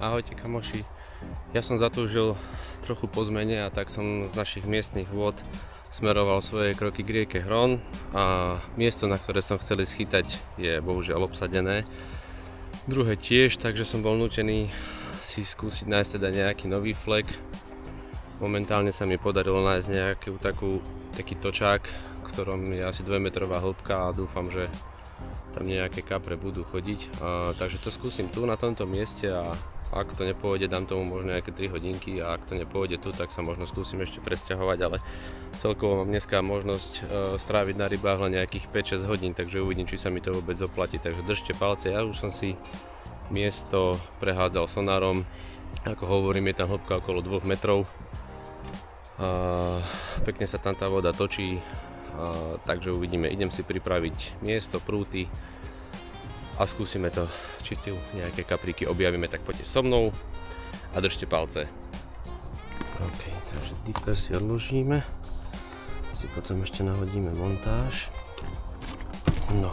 Ahojte kamoši, ja som zatúžil trochu po zmene a tak som z našich miestnych vôd smeroval svoje kroky k rieke Hron a miesto, na ktoré som chcel schytať, je bohužiaľ obsadené. Druhé tiež, takže som bol nútený si skúsiť nájsť teda nejaký nový flek. Momentálne sa mi podarilo nájsť taký točák, v ktorom je asi 2-metrová hĺbka a dúfam, že tam nejaké kapre budú chodiť. Takže to skúsim tu na tomto mieste a ak to nepôjde, dám tomu možno nejaké 3 hodinky a ak to nepôjde tu, tak sa možno skúsim ešte presťahovať, ale celkovo mám dneska možnosť stráviť na rybách len nejakých 5-6 hodín, takže uvidím, či sa mi to vôbec oplatí. Takže držte palce, ja už som si miesto prehádzal sonárom, ako hovorím, je tam hĺbka okolo 2 metrov. Pekne sa tam tá voda točí, takže uvidíme. Idem si pripraviť miesto, prúty a skúsime to, či tu nejaké kapríky objavíme, tak poďte so mnou a držte palce. OK, takže dipper si odložíme, si potom ešte nahodíme montáž. No,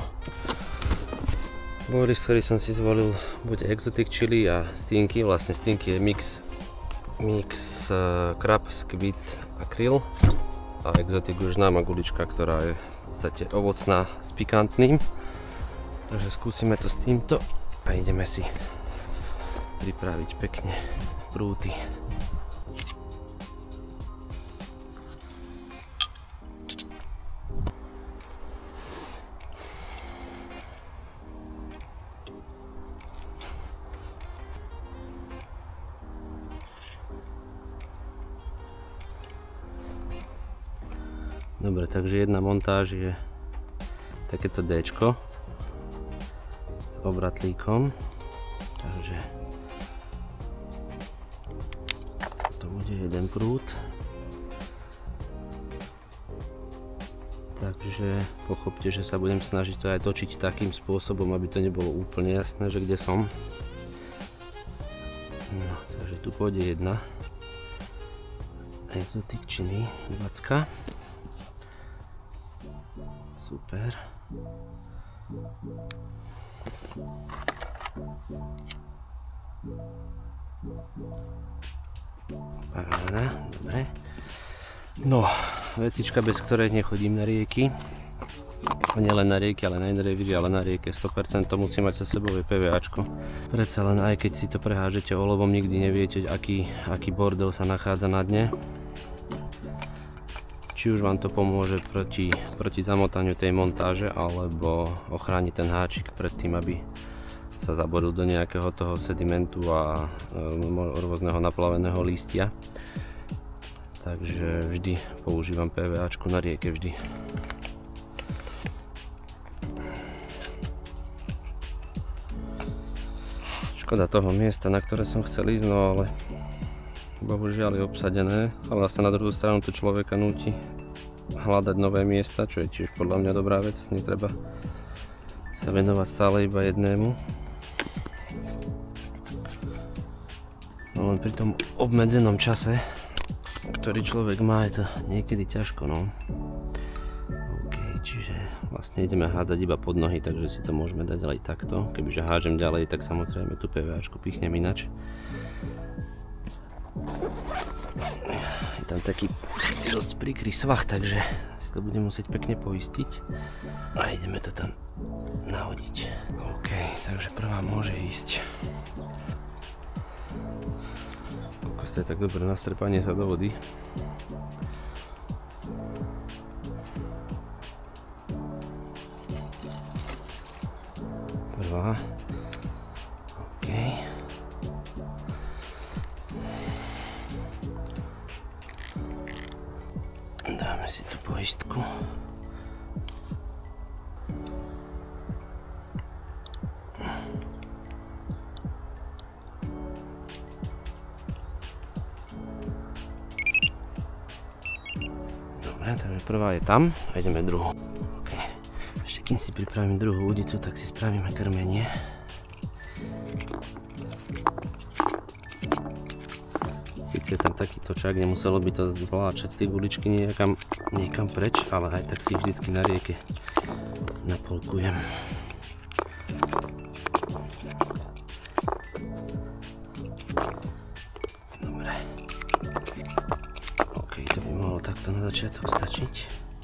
boris, ktorý som si zvolil, bude Exotic Chili a stinky. Vlastne stinky je mix krab, squid a krill a Exotic už známa gulička, ktorá je v podstate ovocná s pikantným. Takže skúsime to s týmto a ideme si pripraviť pekne prúty. Dobre, takže jedna montáž je takéto D-čko s obratlíkom, takže to bude jeden prút, takže pochopte, že sa budem snažiť to aj točiť takým spôsobom, aby to nebolo úplne jasné, že kde som. No, takže tu pôjde jedna Exotic Chili 20. Super. Paráda, dobre. No, vecička, bez ktorej nechodím na rieky. Nielen na rieky, ale na iné revíry, ale na rieke 100% to musí mať so sebou je PVAčko. Predsa len aj keď si to prehážete olovom, nikdy neviete, aký bordel sa nachádza na dne. Či už vám to pomôže proti zamotaniu tej montáže, alebo ochráni ten háčik pred tým, aby sa zaboril do nejakého toho sedimentu a rôzneho naplaveného lístia. Takže vždy používam PVAčku na rieke, vždy. Škoda toho miesta, na ktoré som chcel ísť, no ale bohužiaľ je obsadené, ale zase na druhú stranu to človeka núti hľadať nové miesta, čo je tiež podľa mňa dobrá vec. Netreba sa venovať stále iba jednému. No len pri tom obmedzenom čase, ktorý človek má, je to niekedy ťažko, no. OK, čiže vlastne ideme hádzať iba pod nohy, takže si to môžeme dať aj takto. Kebyže hážem ďalej, tak samozrejme tú PVAčku pichnem inač. Je tam taký dosť príkrý svah, takže si to budem musieť pekne poistiť a ideme to tam nahodiť. OK, takže prvá môže ísť. Kokos, to je tak dobré nastrepanie sa do vody. Prvá. OK. Dáme si tú poistku. Dobre, takže prvá je tam a ideme druhú. Okay. Ešte kým si pripravím druhú udicu, tak si spravíme krmenie. Sice je tam taký točák, nemuselo by to zvláčať tie guličky niekam preč, ale aj tak si vždycky na rieke napolkujem. takto na začiatok stačiť.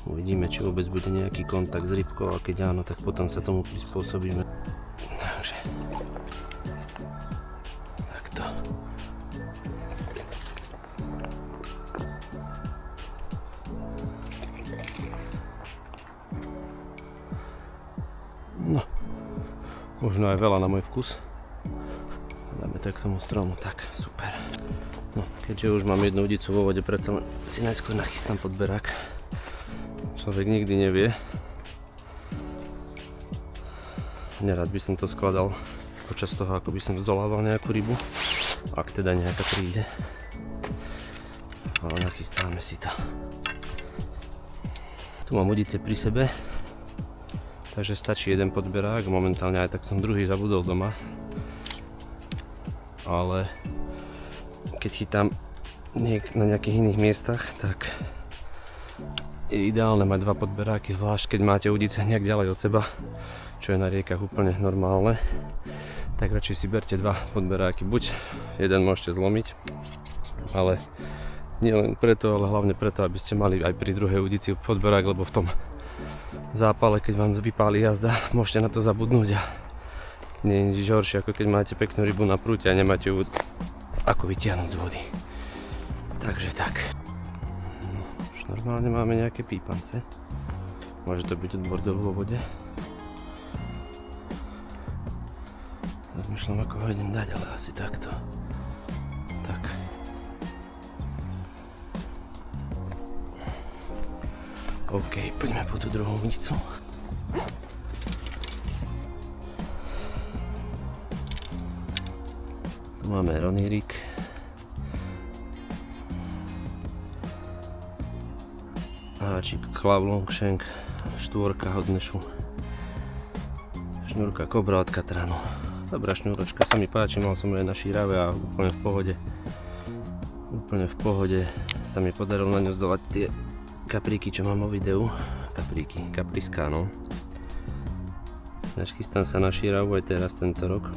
Uvidíme, či vôbec bude nejaký kontakt s rybkou a keď áno, tak potom sa tomu prispôsobíme. Takže takto. No, možno aj veľa na môj vkus. Dáme to k tomu stromu, tak super. No, keďže už mám jednu udicu vo vode, predsa si najskôr nachystám podberák. Človek nikdy nevie. Nerad by som to skladal počas toho, ako by som zdolával nejakú rybu. Ak teda nejaká príde. Ale nachystáme si to. Tu mám udice pri sebe. Takže stačí jeden podberák. Momentálne aj tak som druhý zabudol doma. Ale keď chytám na nejakých iných miestach, tak je ideálne mať dva podberáky, zvlášť keď máte udice nejak ďalej od seba, čo je na riekach úplne normálne. Tak radšej si berte dva podberáky, buď jeden môžete zlomiť, ale nie len preto, ale hlavne preto, aby ste mali aj pri druhej udici podberák, lebo v tom zápale, keď vám vypáli jazda, môžete na to zabudnúť a nie je nič horšie, ako keď máte peknú rybu na prúte a nemáte ju ako vytiahnuť z vody. Takže tak. Už normálne máme nejaké pípance. Môže to byť od bordelu vo vode. Rozmýšľam, ako ho idem dať, ale asi takto. Tak. OK, poďme po tú druhú udicu. Tu máme ronírik. Háčik Claw Longshank, štvorka hodnešu. Šňúrka Cobra od Catranu. Dobrá šňúročka, sa mi páči, mal som ju aj na šírave a úplne v pohode. Úplne v pohode sa mi podarilo na ňu zdolať tie kapríky, čo mám vo videu. Kapriská, no. Chystám sa na šíravu aj teraz tento rok.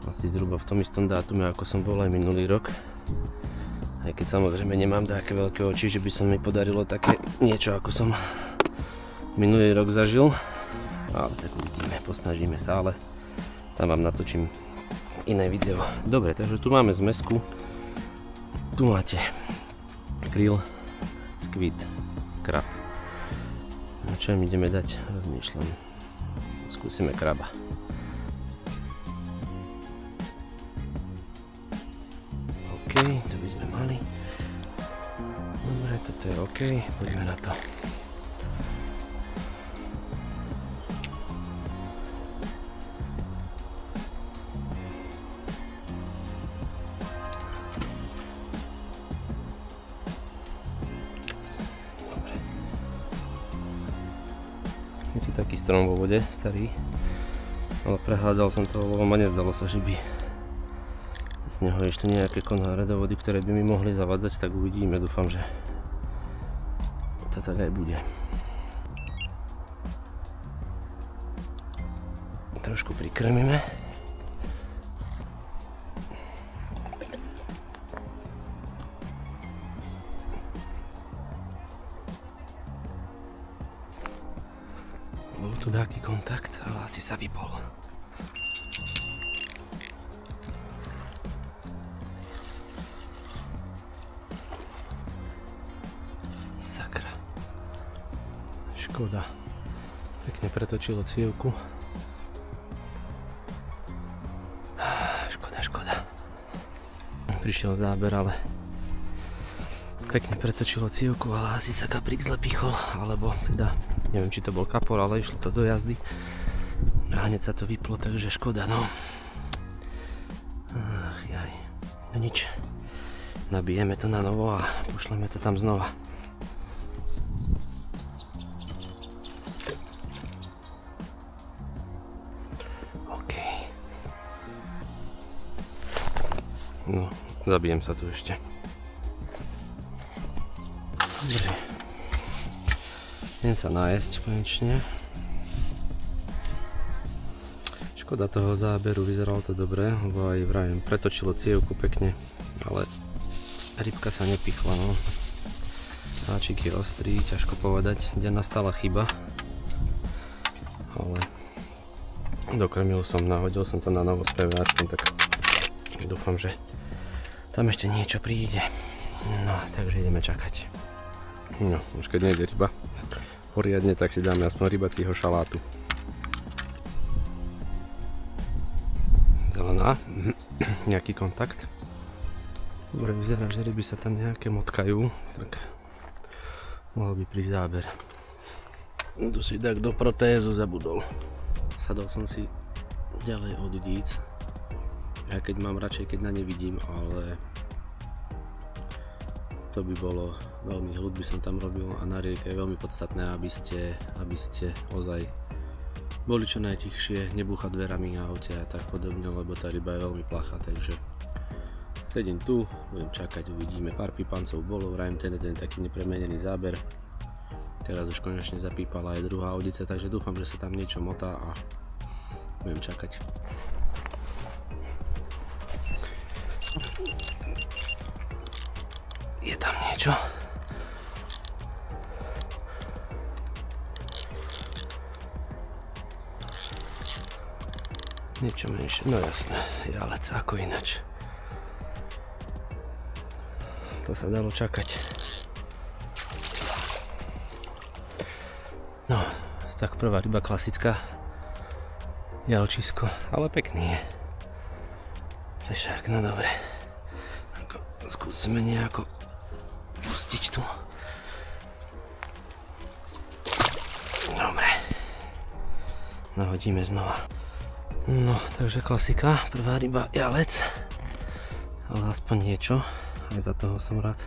Asi zhruba v tom istom dátume, ako som bol aj minulý rok. Aj keď samozrejme nemám také veľké oči, že by sa mi podarilo také niečo, ako som minulý rok zažil. Ale tak uvidíme, posnažíme sa, ale tam vám natočím iné video. Dobre, takže tu máme zmesku. Tu máte krill, squid, krab. No čo im ideme dať? Rozmýšľam. Skúsime kraba. To by sme mali. Dobre, toto je OK, poďme na to. Dobre. Je tu taký strom vo vode, starý. Ale prehádzal som to, lebo ma nezdalo sa, že by z neho ešte nejaké konáre do vody, ktoré by mi mohli zavadzať, tak uvidíme, dúfam, že to tak aj bude. Trošku prikrmíme. Bol tu taký kontakt, ale asi sa vypol. Škoda. Pekne pretočilo cievku. Škoda. Prišiel záber, ale pekne pretočilo cievku, ale asi sa kaprík zle pichol, alebo teda, neviem, či to bol kapor, ale išlo to do jazdy. A hneď sa to vyplo, takže škoda, no. Ach jaj. No nič. Nabijeme to na novo a pošleme to tam znova. No, zabijem sa tu ešte. Dobre. Idem sa nájsť konečne. Škoda toho záberu, vyzeralo to dobre, lebo aj vrajím, pretočilo cievku pekne, ale rybka sa nepichla, no. Háčik je ostrý, ťažko povedať, kde nastala chyba. Ale dokrmil som, nahodil som to na novo s PVAčkom, tak dúfam, že tam ešte niečo príde. No, takže ideme čakať. No, už keď nejde ryba poriadne, tak si dáme aspoň rybacího šalátu. Zelená, nejaký kontakt. Dobre, vyzerá, že ryby sa tam nejaké motkajú, tak mohol by prísť záber. Tu si tak do protézu zabudol. Sadol som si ďalej od udíc. Ja keď mám radšej, keď na ne vidím, ale to by bolo veľmi hľud, by som tam robil, a na rieke je veľmi podstatné, aby ste ozaj boli čo najtichšie, nebúchať dverami na aute a tak podobne, lebo tá ryba je veľmi plachá, takže sedím tu, budem čakať, uvidíme. Pár pípancov bolo, vrajem ten jeden taký nepremenený záber. Teraz už konečne zapípala aj druhá odica, takže dúfam, že sa tam niečo motá a budem čakať. Je tam niečo? Niečo menšie, no jasné, jalec, ako inač. To sa dalo čakať. No, tak prvá ryba klasická. Jalčisko, ale pekný je. Fešák, no dobre. Skúsime nejako pustiť tu. Dobre. Nahodíme znova. No, takže klasika, prvá ryba jalec. Ale aspoň niečo, aj za toho som rád.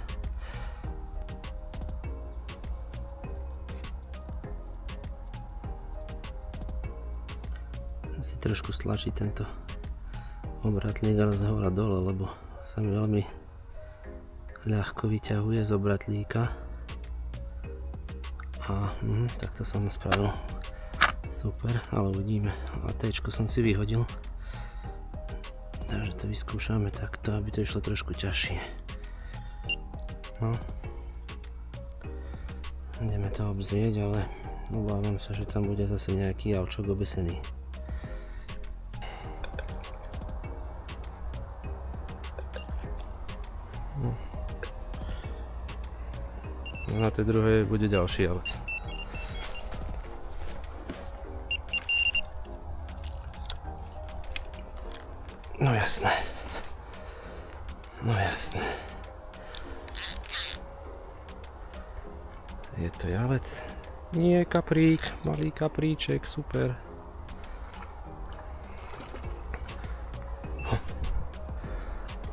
Si trošku stlačiť tento obratlík, ale z hora dole, lebo sa mi veľmi ľahko vyťahuje z obratlíka. A takto som spravil. Super, ale uvidíme. A téčko som si vyhodil. Takže to vyskúšame takto, aby to išlo trošku ťažšie. No. Ideme to obzrieť, ale obávam sa, že tam bude zase nejaký jalčok obesený. No. Na tej druhej bude ďalší jalec. No jasné. No jasné. Je to jalec? Nie, kaprík. Malý kapríček, super.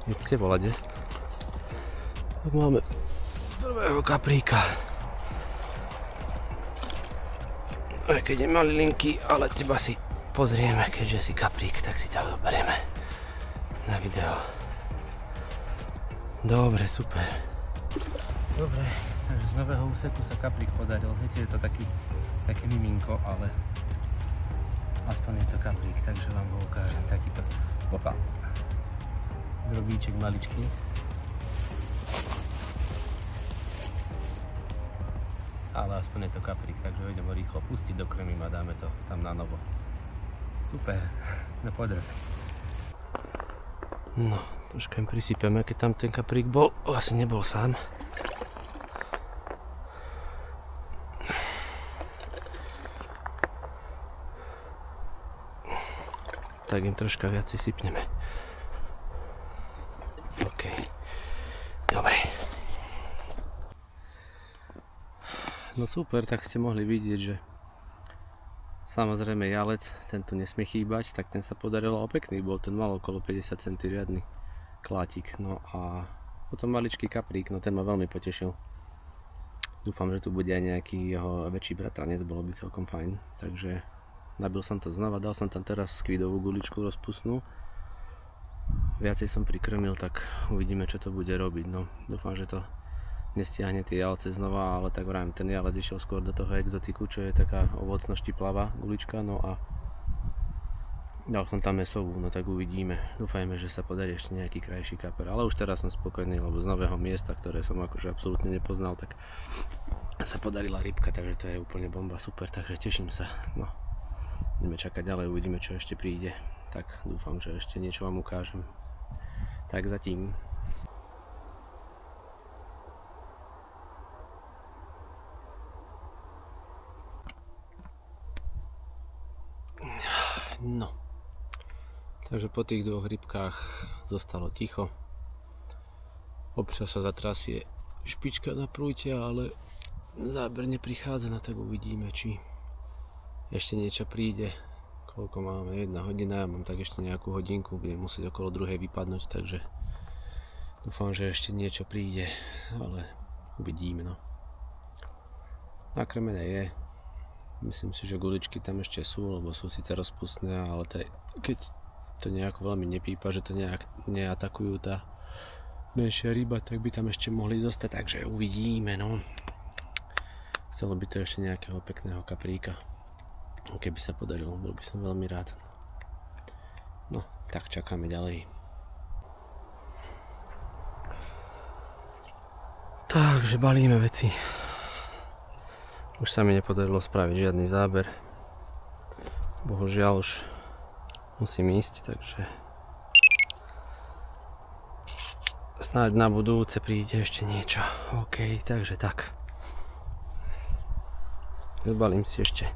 Keď ste volade. Tak máme prvého kapríka. Aj keď je malilinky, ale teba si pozrieme, keďže si kaprík, tak si ťa zoberieme na video. Dobre, super. Dobre, takže z nového úseku sa kaprík podaril. Viete, je to taký miminko, ale aspoň je to kaprík, takže vám ho ukážem. Takýto drobíček maličký. Ale aspoň je to kaprík, takže ho idem rýchlo pustiť, dokrmím a dáme to tam na novo. Super, no poďme. No, troška im prisypeme, keď tam ten kaprík bol. Asi nebol sám. Tak im troška viacej sypneme. OK. Dobre. No super, tak ste mohli vidieť, že samozrejme jalec, tento nesmie chýbať, tak ten sa podarilo, a pekný bol, ten mal okolo 50 cm riadny klátik. No a potom maličký kaprík, no ten ma veľmi potešil. Dúfam, že tu bude aj nejaký jeho väčší bratranec, bolo by celkom fajn. Takže nabil som to znova, dal som tam teraz skvidovú guličku rozpustnú. Viacej som prikrmil, tak uvidíme, čo to bude robiť. No, dúfam, že to nestiahne tie jalce znova, ale tak vrajím, ten jalec išiel skôr do toho exotiku, čo je taká ovocno štiplavá gulička. No a Dal som tam mesovú, no tak uvidíme. Dúfajme, že sa podarí ešte nejaký krajší kaper. Ale už teraz som spokojný, lebo z nového miesta, ktoré som akože absolútne nepoznal, tak sa podarila rybka, takže to je úplne bomba, super, takže teším sa. No, ideme čakať ďalej, uvidíme, čo ešte príde. Tak dúfam, že ešte niečo vám ukážem. Tak zatím. No. Takže po tých dvoch rybkách zostalo ticho. Občas sa zatrasie špička na prúte, ale záber neprichádza, no tak uvidíme, či ešte niečo príde. Koľko máme? 1 hodina, ja mám tak ešte nejakú hodinku, budem musieť okolo 2 vypadnúť, takže dúfam, že ešte niečo príde, ale uvidíme, no. Nakrmené je. Myslím si, že guličky tam ešte sú, lebo sú síce rozpustné, ale keď to nejako veľmi nepípa, že to neatakujú tá menšia ryba, tak by tam ešte mohli zostať, takže uvidíme, no. Chcelo by to ešte nejakého pekného kapríka, keby sa podarilo, bol by som veľmi rád. No, tak čakáme ďalej. Takže balíme veci. Už sa mi nepodarilo spraviť žiadny záber. Bohužiaľ už musím ísť, takže snáď na budúce príde ešte niečo. OK, takže tak. Zbalím si ešte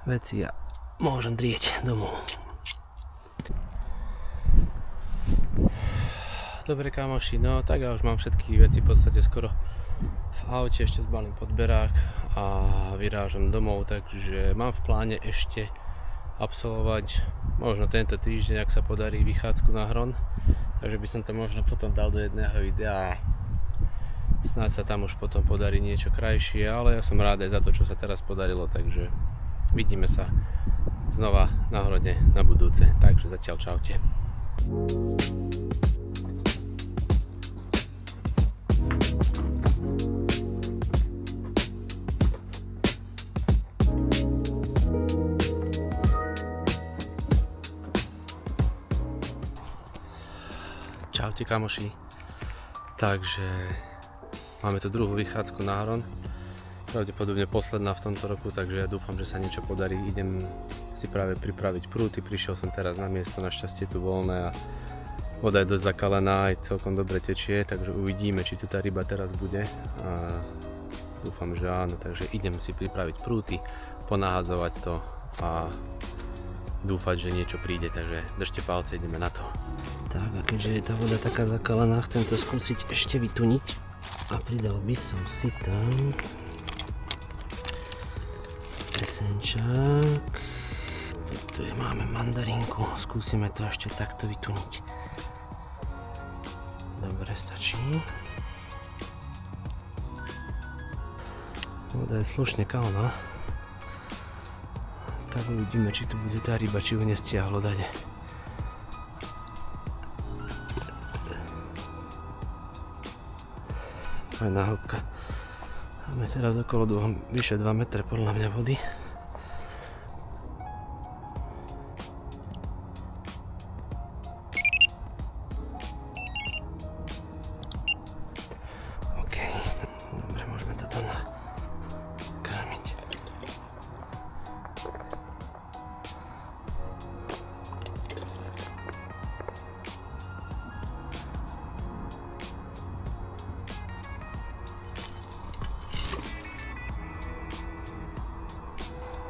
veci a môžem drieť domov. Dobre kamoši, no tak ja už mám všetky veci v podstate skoro v aute, ešte zbalím podberák a vyrážam domov, takže mám v pláne ešte absolvovať možno tento týždeň, ak sa podarí, vychádzku na hron, takže by som to možno potom dal do jedného videa a snáď sa tam už potom podarí niečo krajšie, ale ja som rád aj za to, čo sa teraz podarilo, takže vidíme sa znova na hrode na budúce, takže zatiaľ čaute. Čaute kamoši, takže máme tu druhú vychádzku na hron, pravdepodobne posledná v tomto roku, takže ja dúfam, že sa niečo podarí. Idem si práve pripraviť prúty, prišiel som teraz na miesto, našťastie tu voľné a voda je dosť zakalená, aj celkom dobre tečie, takže uvidíme, či tu tá ryba teraz bude a dúfam, že áno, takže idem si pripraviť prúty, ponahadzovať to a dúfať, že niečo príde, takže držte palce, ideme na to. Tak a keďže je tá voda taká zakalená, chcem to skúsiť ešte vytuniť a pridal by som si tam pesenčák. Tu máme mandarinku, skúsime to ešte takto vytuniť. Dobre, stačí. Voda je slušne kalná. Tak uvidíme, či tu bude tá ryba, či ju nestiahlo dade. Fajná hĺbka. Máme teraz okolo vyše 2 metre podľa mňa vody. OK, dobre, môžeme to tam nakrmiť.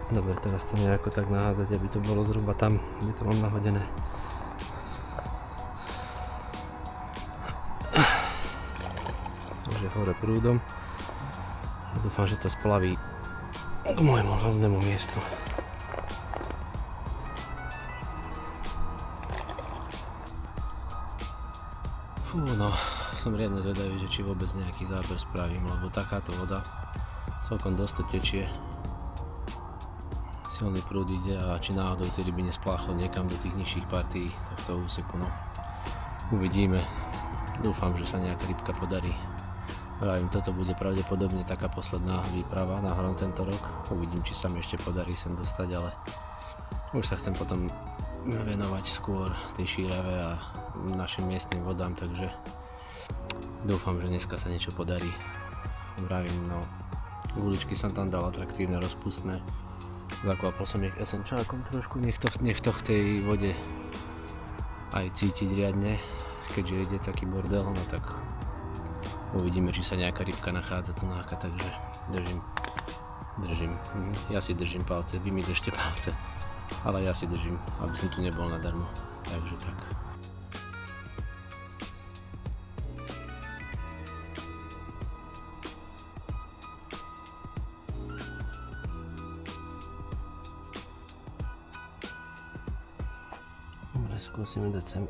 Dobre, teraz to nejako tak nahádzať, aby to bolo zhruba tam, kde to mám nahodené. Takže hore prúdom. A dúfam, že to splaví k môjmu hlavnému miestu. Fú, no, som riadne zvedavý, že či vôbec nejaký záber spravím, lebo takáto voda celkom dosť tečie. Silný prúd ide a či náhodou tie ryby nespláchol niekam do tých nižších partií tohto úseku, no. Uvidíme. Dúfam, že sa nejaká rybka podarí. Vravím, toto bude pravdepodobne taká posledná výprava na hron tento rok. Uvidím, či sa mi ešte podarí sem dostať, ale Už sa chcem potom venovať skôr tej šírave a našim miestnym vodám, takže dúfam, že dneska sa niečo podarí. Vravím, no, guličky som tam dal atraktívne, rozpustné. Zakvapol som ich esenčákom trošku, nech to v tej vode aj cítiť riadne, keďže ide taký bordel, no tak uvidíme, či sa nejaká rybka nachádza tu náka, takže držím. Ja si držím palce, vy mi držte palce, ale ja si držím, aby som tu nebol nadarmo, takže tak. Dobre, skúsim dať sem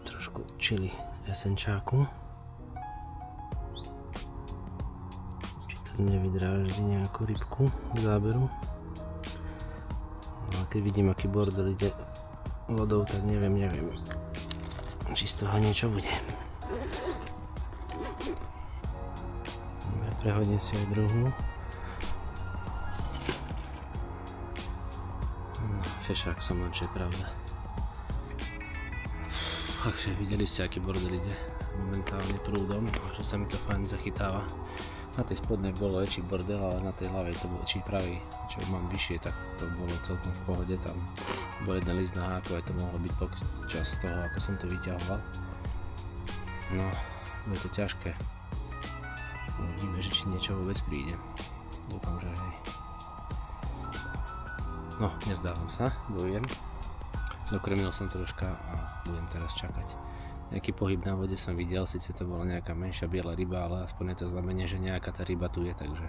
trošku čili esenčáku. Nevydráždi nejakú rybku k záberu. No a keď vidím, aký bordel ide vodou, tak neviem, či z toho niečo bude. Prehodím si aj druhú. Fešák som len, čo je pravda. Takže videli ste, aký bordel ide momentálne prúdom, že sa mi to fajn zachytáva. Na tej spodnej bolo väčší bordel, ale na tej ľavej, či pravej, čo mám vyššie, tak to bolo celkom v pohode. Tam bol jeden list na háku, aj to mohlo byť počas toho, ako som to vyťahoval. No, bude to ťažké. Uvidíme, že či niečo vôbec príde. Dúfam, že hej. No, nezdávam sa, bojujem. Dokrmil som troška a budem teraz čakať. Nejaký pohyb na vode som videl, síce to bola nejaká menšia biela ryba, ale aspoň je to znamenie, že nejaká tá ryba tu je, takže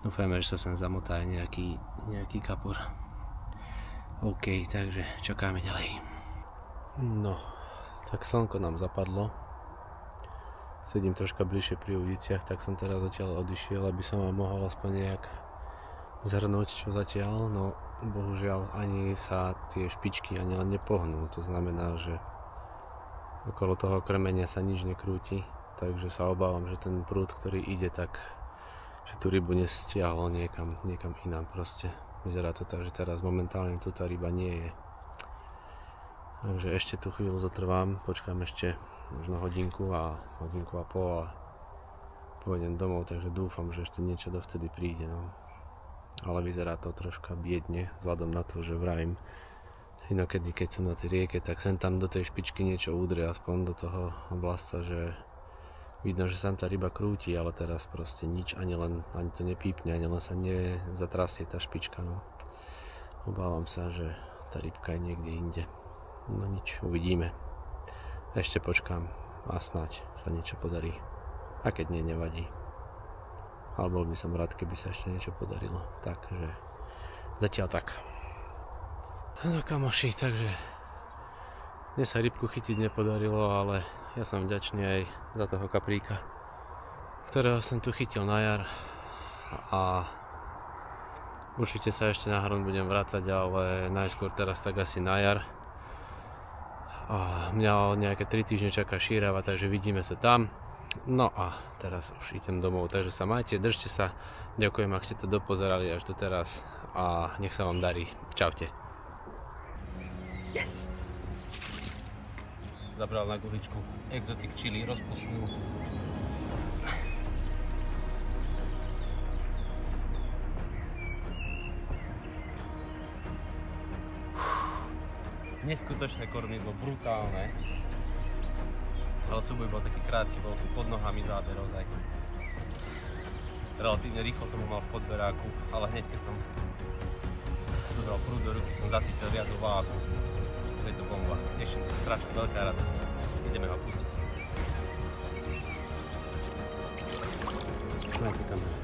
dúfajme, že sa sem zamotá aj nejaký kapor. OK, takže čakáme ďalej. No, tak slnko nám zapadlo. Sedím troška bližšie pri udiciach, tak som teraz zatiaľ odišiel, aby som vám mohol aspoň nejak zhrnúť, čo zatiaľ. No, bohužiaľ ani sa tie špičky ani len nepohnú, to znamená, že okolo toho krmenia sa nič nekrúti, takže sa obávam, že ten prúd, ktorý ide, tak že tú rybu nestiahol niekam inám proste. Vyzerá to tak, že teraz momentálne tu tá ryba nie je. Takže ešte tú chvíľu zotrvám, počkám ešte možno hodinku a pol a pôjdem domov, takže dúfam, že ešte niečo dovtedy príde. No. Ale vyzerá to troška biedne, vzhľadom na to, že vravím, inokedy keď som na tej rieke, tak sem tam do tej špičky niečo údre, aspoň do toho oblasca, že vidno, že sa tam tá ryba krúti, ale teraz proste nič, ani to nepípne, ani len sa nezatrasie tá špička. No. Obávam sa, že tá rybka je niekde inde. No nič, uvidíme. Ešte počkám a snáď sa niečo podarí. A keď nie, nevadí. Ale bol by som rád, keby sa ešte niečo podarilo. Takže zatiaľ tak. No kamoši, takže dnes sa rybku chytiť nepodarilo, ale ja som vďačný aj za toho kapríka, ktorého som tu chytil na jar a určite sa ešte na hron budem vracať, ale najskôr teraz tak asi na jar. A mňa nejaké 3 týždne čaká šírava, takže vidíme sa tam. No a teraz už idem domov, takže sa majte, držte sa, ďakujem, ak ste to dopozerali až do teraz a nech sa vám darí. Čaute. Yes! Zabral na guličku exotic chili rozpustnú. Neskutočné kormidlo, brutálne. Ale súboj bol taký krátky, bol tu pod nohami záber ozaj. Relatívne rýchlo som ho mal v podberáku, ale hneď keď som zobral prúd do ruky, som zacítil riadnu váhu. Je to bomba. Teším sa, strašne veľká radosť. Ideme ho pustiť. Máte kameru.